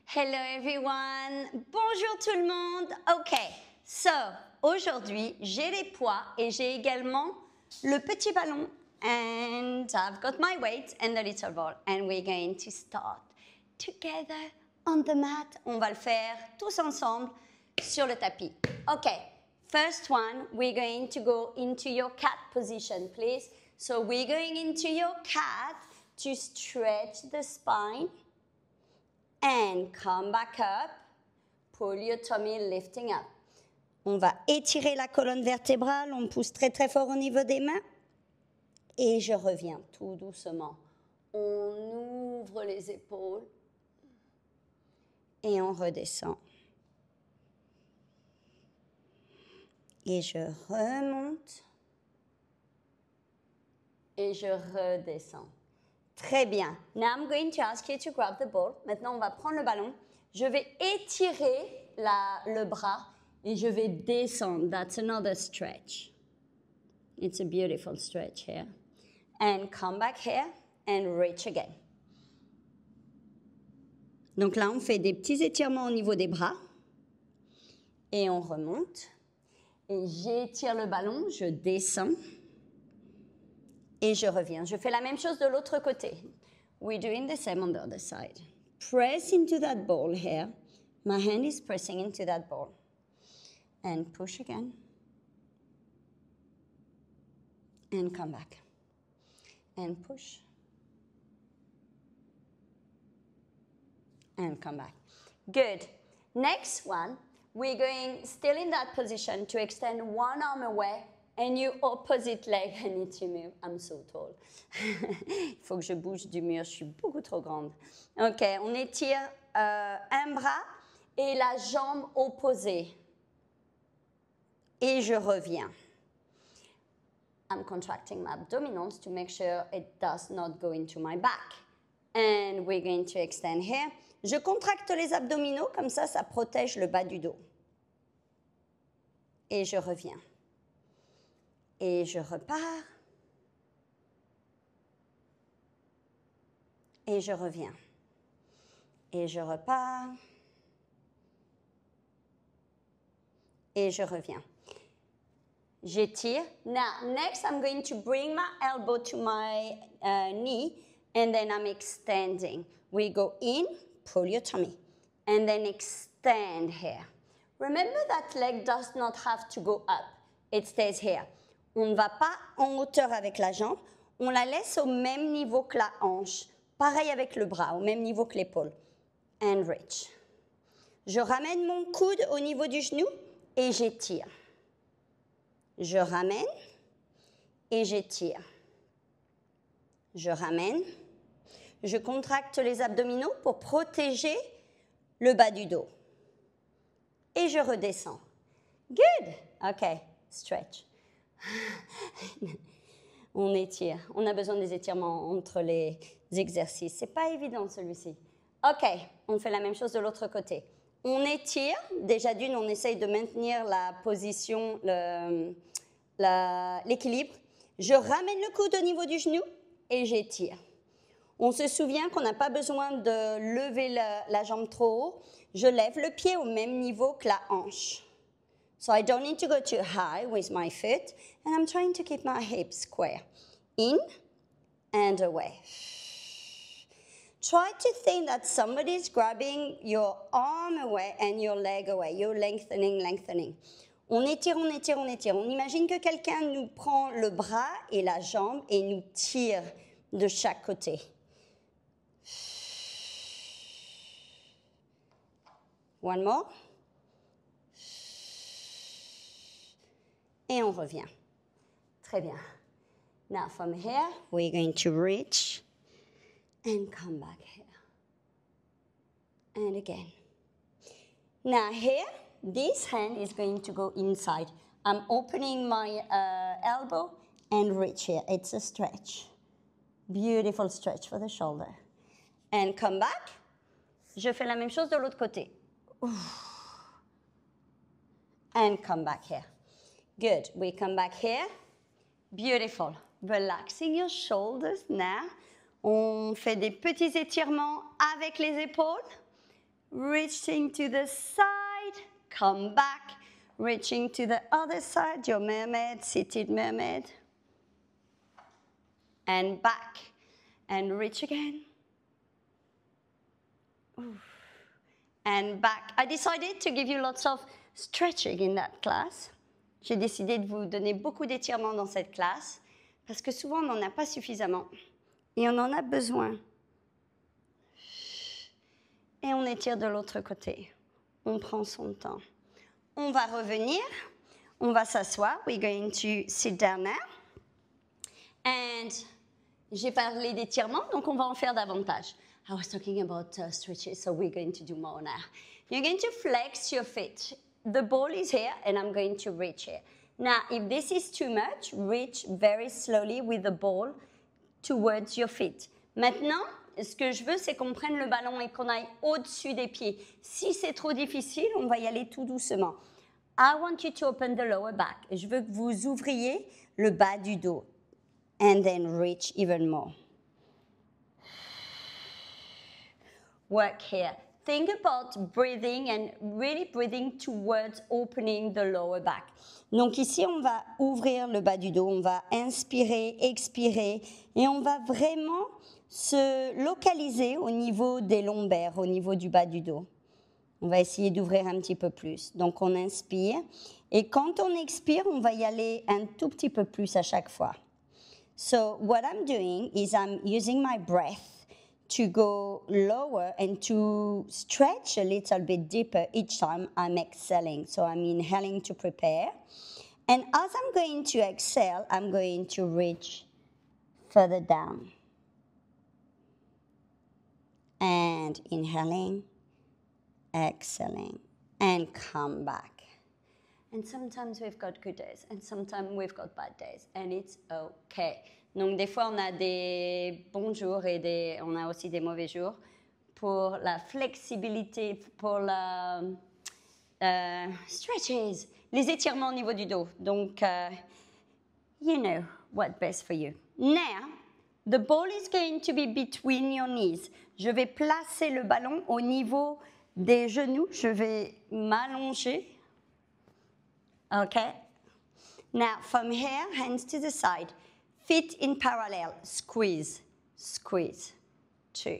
Hello everyone, bonjour tout le monde. Okay, so aujourd'hui j'ai les poids et j'ai également le petit ballon and I've got my weight and the little ball and we're going to start together on the mat. On va le faire tous ensemble sur le tapis. Okay, first one, we're going to go into your cat position, please. So we're going into your cat to stretch the spine. And come back up, pull your tummy, lifting up. On va étirer la colonne vertébrale, on pousse très très fort au niveau des mains. Et je reviens tout doucement. On ouvre les épaules. Et on redescend. Et je remonte. Et je redescends. Très bien. Now I'm going to ask you to grab the ball. Maintenant, on va prendre le ballon. Je vais étirer le bras et je vais descendre. That's another stretch. It's a beautiful stretch here. And come back here and reach again. Donc là, on fait des petits étirements au niveau des bras. Et on remonte. Et j'étire le ballon, je descends. Et je reviens. Je fais la même chose de l'autre côté. We're doing the same on the other side. Press into that ball here. My hand is pressing into that ball. And push again. And come back. And push. And come back. Good. Next one, we're going still in that position to extend one arm away. And your opposite leg, I need to move. I'm so tall. Il faut que je bouge du mur, je suis beaucoup trop grande. Ok, on étire un bras et la jambe opposée. Et je reviens. I'm contracting my abdominals to make sure it does not go into my back. And we're going to extend here. Je contracte les abdominaux, comme ça protège le bas du dos. Et je reviens. Et je repars. Et je reviens. Et je repars. Et je reviens. J'étire. Now, next I'm going to bring my elbow to my knee and then I'm extending. We go in, pull your tummy, and then extend here. Remember that leg does not have to go up. It stays here. On ne va pas en hauteur avec la jambe, on la laisse au même niveau que la hanche. Pareil avec le bras, au même niveau que l'épaule. And reach. Je ramène mon coude au niveau du genou et j'étire. Je ramène et j'étire. Je ramène. Je contracte les abdominaux pour protéger le bas du dos. Et je redescends. Good. OK. Stretch. On étire. On a besoin des étirements entre les exercices. C'est pas évident celui-ci. OK, on fait la même chose de l'autre côté. On étire. Déjà d'une, on essaye de maintenir la position, l'équilibre. Je ramène le coude au niveau du genou et j'étire. On se souvient qu'on n'a pas besoin de lever la jambe trop haut. Je lève le pied au même niveau que la hanche. So I don't need to go too high with my foot, and I'm trying to keep my hips square. In and away. Try to think that somebody is grabbing your arm away and your leg away. You're lengthening, lengthening. On étire, on étire, on étire. On imagine que quelqu'un nous prend le bras et la jambe et nous tire de chaque côté. One more. Et on revient. Très bien. Now from here, we're going to reach and come back here. And again. Now here, this hand is going to go inside. I'm opening my elbow and reach here. It's a stretch. Beautiful stretch for the shoulder. And come back. Je fais la même chose de l'autre côté. And come back here. Good. We come back here. Beautiful. Relaxing your shoulders now. On fait des petits étirements avec les épaules. reaching to the side, come back, reaching to the other side, your mermaid, seated mermaid, and back, and reach again. Oof. And back. I decided to give you lots of stretching in that class. J'ai décidé de vous donner beaucoup d'étirements dans cette classe parce que souvent on n'en a pas suffisamment et on en a besoin. Et on étire de l'autre côté. On prend son temps. On va revenir. On va s'asseoir. We're going to sit down now. And j'ai parlé d'étirements, donc on va en faire davantage. I was talking about stretches, so we're going to do more now. You're going to flex your feet. The ball is here, and I'm going to reach here. Now, if this is too much, reach very slowly with the ball towards your feet. Maintenant, ce que je veux, c'est qu'on prenne le ballon et qu'on aille au-dessus des pieds. Si c'est trop difficile, on va y aller tout doucement. I want you to open the lower back. Je veux que vous ouvriez le bas du dos. And then reach even more. Work here. Think about breathing and really breathing towards opening the lower back. Donc ici, on va ouvrir le bas du dos, on va inspirer, expirer et on va vraiment se localiser au niveau des lombaires, au niveau du bas du dos. On va essayer d'ouvrir un petit peu plus. Donc on inspire et quand on expire, on va y aller un tout petit peu plus à chaque fois. So what I'm doing is I'm using my breath to go lower and to stretch a little bit deeper each time I'm exhaling. So I'm inhaling to prepare. And as I'm going to exhale, I'm going to reach further down. And inhaling, exhaling, and come back. And sometimes we've got good days, and sometimes we've got bad days, and it's okay. Donc des fois on a des bons jours et on a aussi des mauvais jours. Pour la flexibilité, pour la stretches, les étirements au niveau du dos. Donc, you know what's best for you. Now, the ball is going to be between your knees. Je vais placer le ballon au niveau des genoux. Je vais m'allonger. Okay? Now, from here, hands to the side. Feet in parallel, squeeze, squeeze, 2,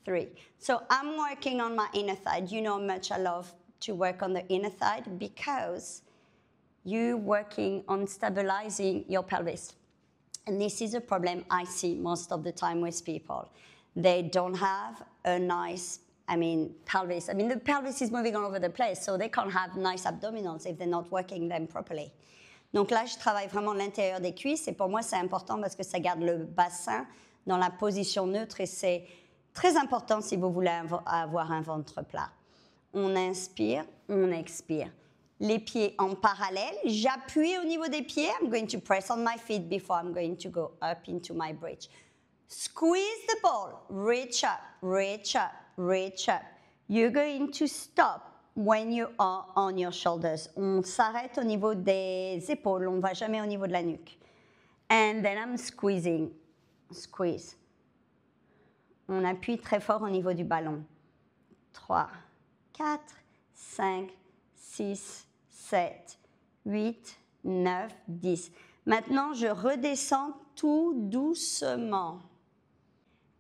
3. So I'm working on my inner thigh. You know how much I love to work on the inner thigh because you're working on stabilizing your pelvis. And this is a problem I see most of the time with people. They don't have a nice, pelvis. The pelvis is moving all over the place, so they can't have nice abdominals if they're not working them properly. Donc là, je travaille vraiment l'intérieur des cuisses et pour moi, c'est important parce que ça garde le bassin dans la position neutre et c'est très important si vous voulez avoir un ventre plat. On inspire, on expire. Les pieds en parallèle, j'appuie au niveau des pieds. I'm going to press on my feet before I'm going to go up into my bridge. Squeeze the ball, reach up, reach up, reach up. You're going to stop when you are on your shoulders. On s'arrête au niveau des épaules, on ne va jamais au niveau de la nuque. And then I'm squeezing. Squeeze. On appuie très fort au niveau du ballon. 3, 4, 5, 6, 7, 8, 9, 10. Maintenant, je redescends tout doucement.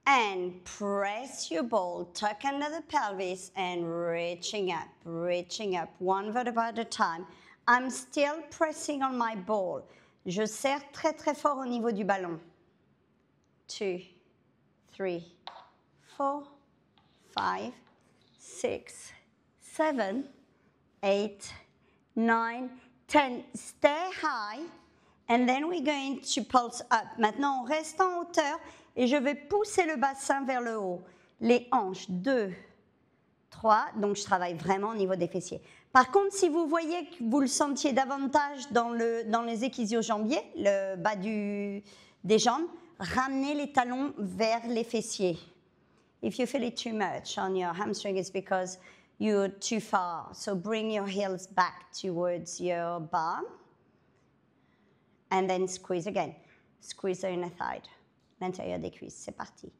And press your ball, tuck under the pelvis and reaching up, one vertebra at a time. I'm still pressing on my ball. Je serre très très fort au niveau du ballon. 2, 3, 4, 5, 6, 7, 8, 9, 10. Stay high and then we're going to pulse up. Maintenant, on reste en hauteur. Et je vais pousser le bassin vers le haut. Les hanches, 2, 3. Donc, je travaille vraiment au niveau des fessiers. Par contre, si vous voyez que vous le sentiez davantage dans les ischio-jambiers, le bas des jambes, ramenez les talons vers les fessiers. If you feel it too much on your hamstring, it's because you're too far. So bring your heels back towards your bum. And then squeeze again. Squeeze the inner thigh. L'intérieur des cuisses, c'est parti.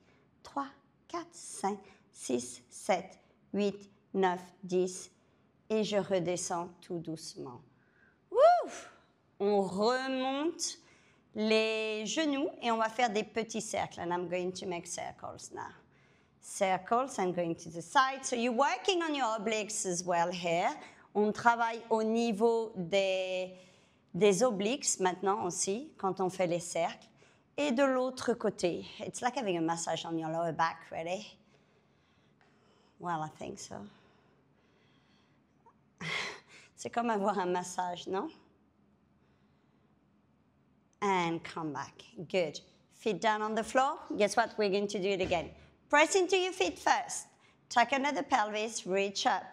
3, 4, 5, 6, 7, 8, 9, 10. Et je redescends tout doucement. Ouf! On remonte les genoux et on va faire des petits cercles. And I'm going to make circles now. Circles, I'm going to the side. So you're working on your obliques as well here. On travaille au niveau des obliques maintenant aussi, quand on fait les cercles. Et de l'autre côté, it's like having a massage on your lower back, ready? Well, I think so. C'est comme avoir un massage, non? And come back. Good. Feet down on the floor. Guess what? We're going to do it again. Press into your feet first. Tuck under the pelvis, reach up.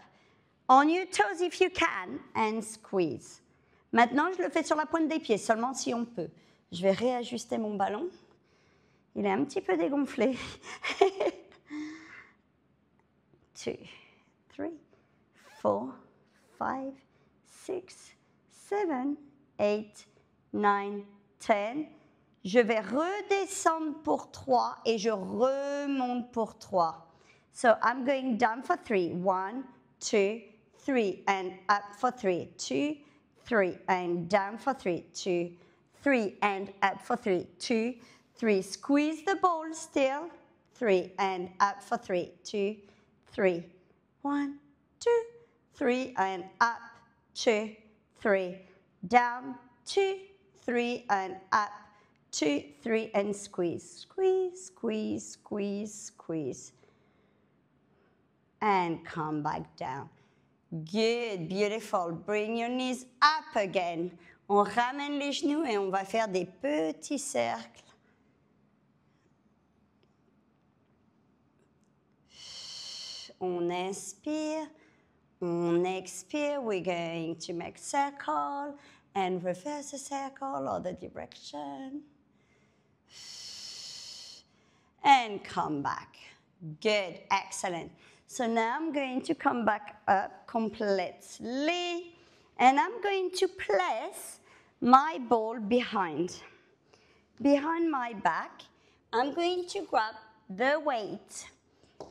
On your toes if you can, and squeeze. Maintenant, je le fais sur la pointe des pieds, seulement si on peut. Je vais réajuster mon ballon. Il est un petit peu dégonflé. 2, 3, 4, 5, 6, 7, 8, 9, 10. Je vais redescendre pour 3 et je remonte pour 3. So I'm going down for 3. 1, 2, 3 and up for 3. 2, 3 and down for 3. 2, 3 and up for 3. 2, 3. Squeeze the ball still. 3 and up for 3. 2, 3. 1, 2, 3 and up. 2, 3. Down. 2, 3 and up. 2, 3 and squeeze. Squeeze, squeeze, squeeze, squeeze. And come back down. Good, beautiful. Bring your knees up again. On ramène les genoux et on va faire des petits cercles. On inspire, on expire. We're going to make circle and reverse the circle, other direction. And come back. Good, excellent. So now I'm going to come back up completely, and I'm going to place my ball behind my back. I'm going to grab the weight.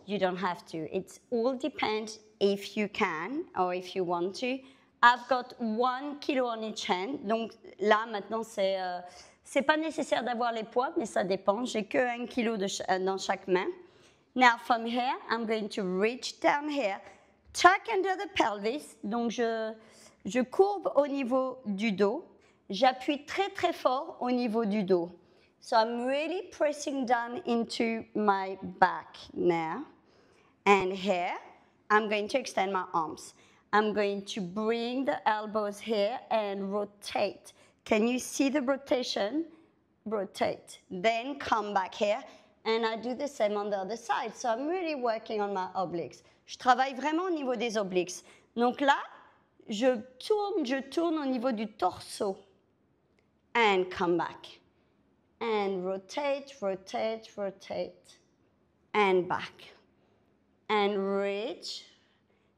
You don't have to. It all depends if you can or if you want to. I've got 1 kilo on each hand. Donc là, maintenant, c'est pas nécessaire d'avoir les poids, mais ça dépend. J'ai que 1 kilo dans chaque main. Now, from here, I'm going to reach down here, tuck under the pelvis. Donc, je courbe au niveau du dos. J'appuie très, très fort au niveau du dos. So, I'm really pressing down into my back now. And here, I'm going to extend my arms. I'm going to bring the elbows here and rotate. Can you see the rotation? Rotate. Then come back here. And I do the same on the other side. So I'm really working on my obliques. Je travaille vraiment au niveau des obliques. Donc là, je tourne au niveau du torse. And come back. And rotate, rotate, rotate. And back. And reach.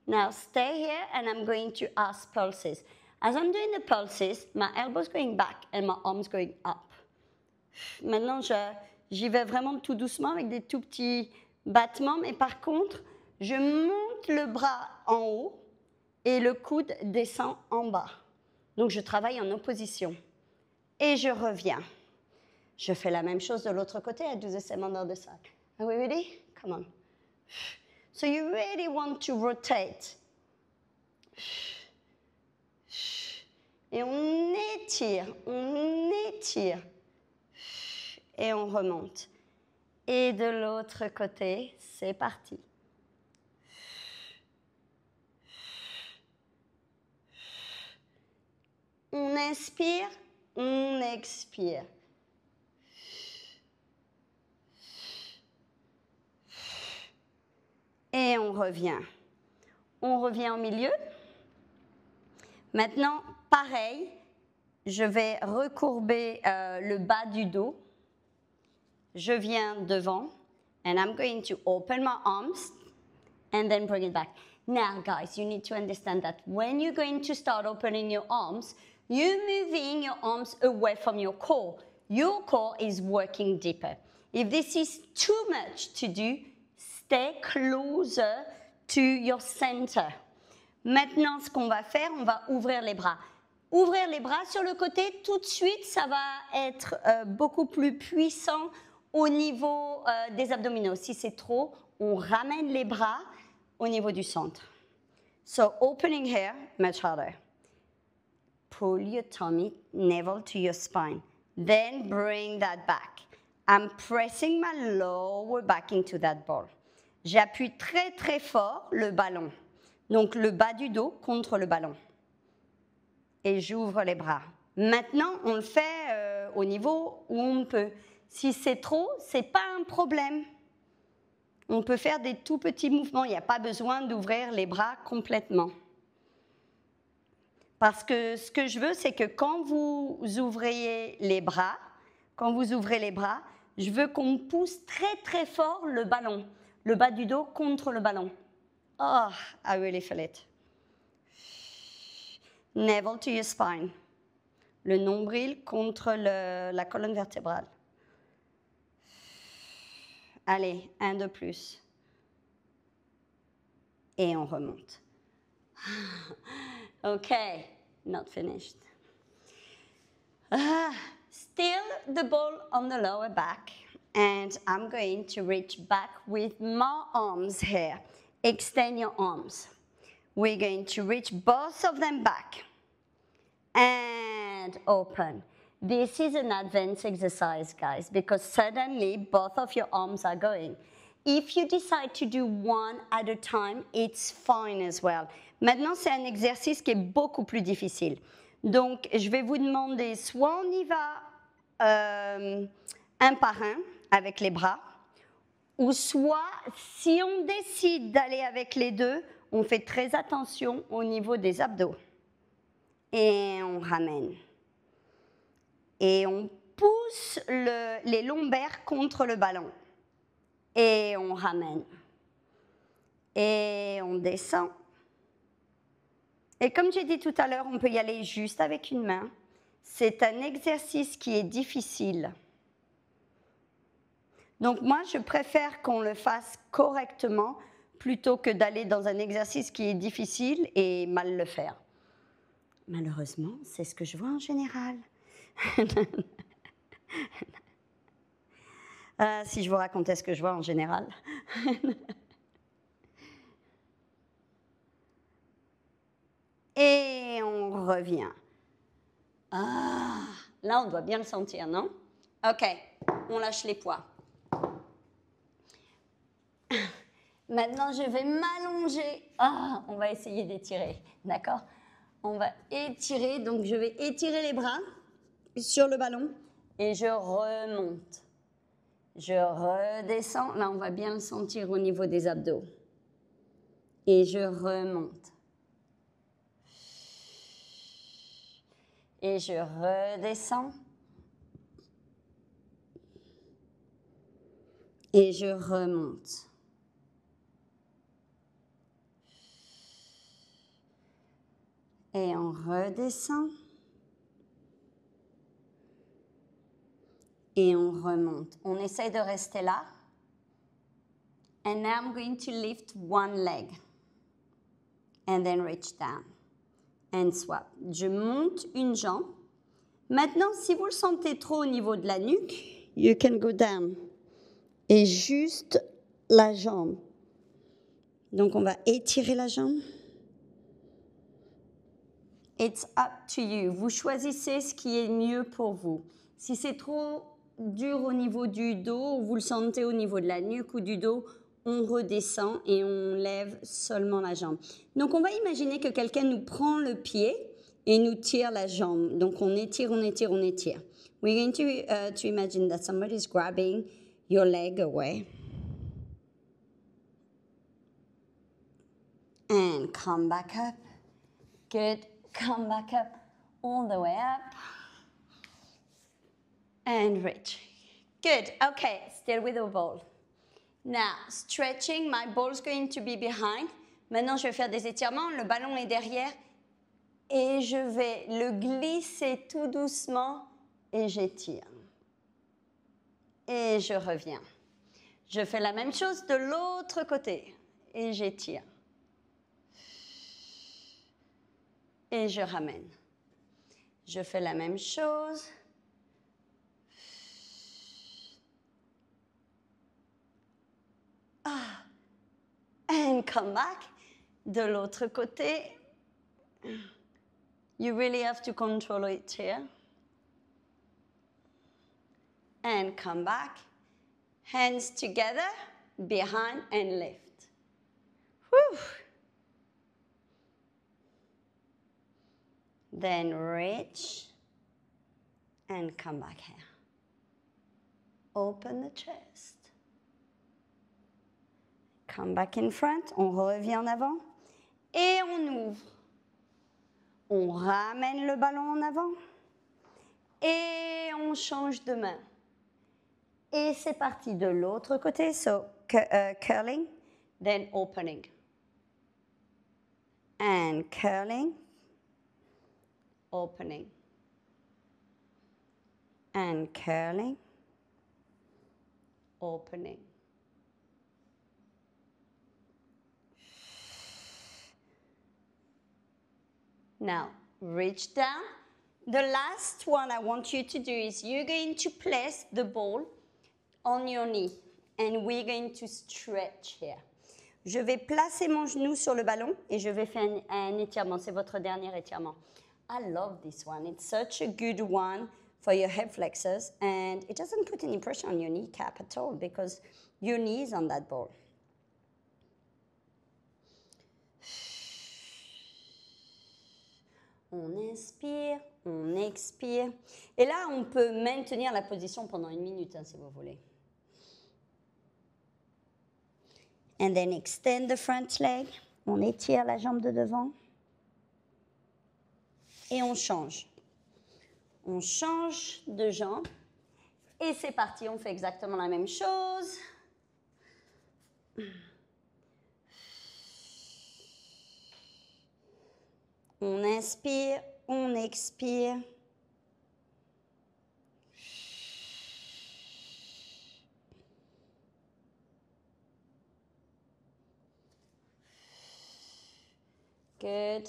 Now stay here and I'm going to ask pulses. As I'm doing the pulses, my elbow's going back and my arm's going up. Maintenant, j'y vais vraiment tout doucement avec des tout petits battements, mais par contre, je monte le bras en haut et le coude descend en bas. Donc, je travaille en opposition. Et je reviens. Je fais la même chose de l'autre côté. I do the same on the other side. Are we ready? Come on. So you really want to rotate. Et on étire, on étire. Et on remonte. Et de l'autre côté, c'est parti. On inspire, on expire. Et on revient. On revient au milieu. Maintenant, pareil, je vais recourber le bas du dos. Je viens devant, and I'm going to open my arms and then bring it back. Now, guys, you need to understand that when you're going to start opening your arms, you're moving your arms away from your core. Your core is working deeper. If this is too much to do, stay closer to your center. Maintenant, ce qu'on va faire, on va ouvrir les bras. Ouvrir les bras sur le côté, tout de suite, ça va être beaucoup plus puissant au niveau des abdominaux. Si c'est trop, on ramène les bras au niveau du centre. So, opening here, much harder. Pull your tummy, navel to your spine. Then bring that back. I'm pressing my lower back into that ball. J'appuie très très fort le ballon. Donc le bas du dos contre le ballon. Et j'ouvre les bras. Maintenant, on le fait au niveau où on peut. Si c'est trop, ce n'est pas un problème. On peut faire des tout petits mouvements. Il n'y a pas besoin d'ouvrir les bras complètement. Parce que ce que je veux, c'est que quand vous ouvrez les bras, je veux qu'on pousse très très fort le ballon, le bas du dos contre le ballon. Oh, I really feel it. Navel to your spine. Le nombril contre la colonne vertébrale. Allez, un de plus. Et on remonte. Okay, not finished. Still the ball on the lower back. And I'm going to reach back with my arms here. Extend your arms. We're going to reach both of them back. And open. This is an advanced exercise, guys, because suddenly both of your arms are going. If you decide to do one at a time, it's fine as well. Maintenant, c'est un exercice qui est beaucoup plus difficile. Donc, je vais vous demander, soit on y va un par un avec les bras, ou soit, si on décide d'aller avec les deux, on fait très attention au niveau des abdos. Et on ramène. Et on pousse les lombaires contre le ballon. Et on ramène. Et on descend. Et comme j'ai dit tout à l'heure, on peut y aller juste avec une main. C'est un exercice qui est difficile. Donc moi, je préfère qu'on le fasse correctement plutôt que d'aller dans un exercice qui est difficile et mal le faire. Malheureusement, c'est ce que je vois en général. Si je vous racontais ce que je vois en général. Et on revient. Ah, là, on doit bien le sentir, non? OK, on lâche les poids. Maintenant, je vais m'allonger. Ah, on va essayer d'étirer, d'accord? On va étirer, donc je vais étirer les bras sur le ballon et je remonte. Je redescends, là on va bien le sentir au niveau des abdos. Et je remonte. Et je redescends. Et je remonte. Et on redescend. Et on remonte. On essaie de rester là. And now I'm going to lift one leg. And then reach down. And swap. Je monte une jambe. Maintenant, si vous le sentez trop au niveau de la nuque, you can go down. Et juste la jambe. Donc, on va étirer la jambe. It's up to you. Vous choisissez ce qui est mieux pour vous. Si c'est trop dur au niveau du dos, vous le sentez au niveau de la nuque ou du dos, on redescend et on lève seulement la jambe. Donc, on va imaginer que quelqu'un nous prend le pied et nous tire la jambe. Donc, on étire, on étire, on étire. We're going to imagine that somebody is grabbing your leg away. And come back up. Good. Come back up. All the way up. And reach. Good. Okay, still with the ball. Now, stretching, my ball is going to be behind. Maintenant, je vais faire des étirements. Le ballon est derrière. Et je vais le glisser tout doucement et j'étire. Et je reviens. Je fais la même chose de l'autre côté. Et j'étire. et je ramène. Je fais la même chose. Ah. And come back. De l'autre côté. You really have to control it here. And come back. Hands together, behind and lift. Whew. Then reach and come back here. Open the chest. Come back in front, on revient en avant et on ouvre. On ramène le ballon en avant et on change de main. Et c'est parti de l'autre côté, so curling, then opening. And curling, opening. And curling, opening. Now, reach down. The last one I want you to do is you're going to place the ball on your knee and we're going to stretch here. Je vais placer mon genou sur le ballon et je vais faire un étirement. C'est votre dernier étirement. I love this one. It's such a good one for your hip flexors and it doesn't put any pressure on your kneecap at all because your knee is on that ball. On inspire, on expire. Et là, on peut maintenir la position pendant 1 minute, hein, si vous voulez. And then extend the front leg. On étire la jambe de devant. Et on change. On change de jambe. Et c'est parti, on fait exactement la même chose. On inspire, on expire. Good.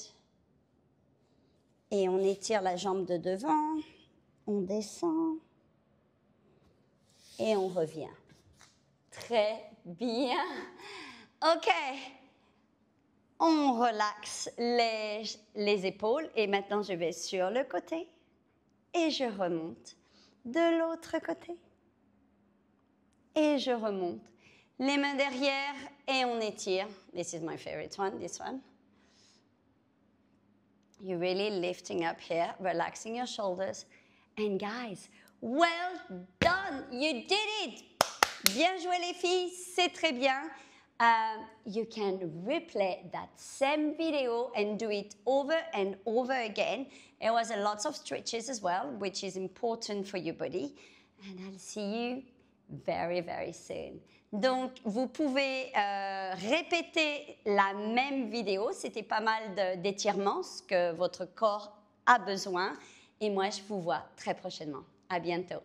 Et on étire la jambe de devant. On descend. Et on revient. Très bien. OK. On relaxe les épaules et maintenant je vais sur le côté et je remonte de l'autre côté et je remonte. Les mains derrière et on étire. This is my favorite one, this one. You're really lifting up here, relaxing your shoulders. And guys, well done, you did it. Bien joué les filles, c'est très bien. You can replay that same video and do it over and over again. There was a lot of stretches as well, which is important for your body. And I'll see you very, very soon. Donc, vous pouvez répéter la même vidéo. C'était pas mal d'étirements, ce que votre corps a besoin. Et moi, je vous vois très prochainement. À bientôt.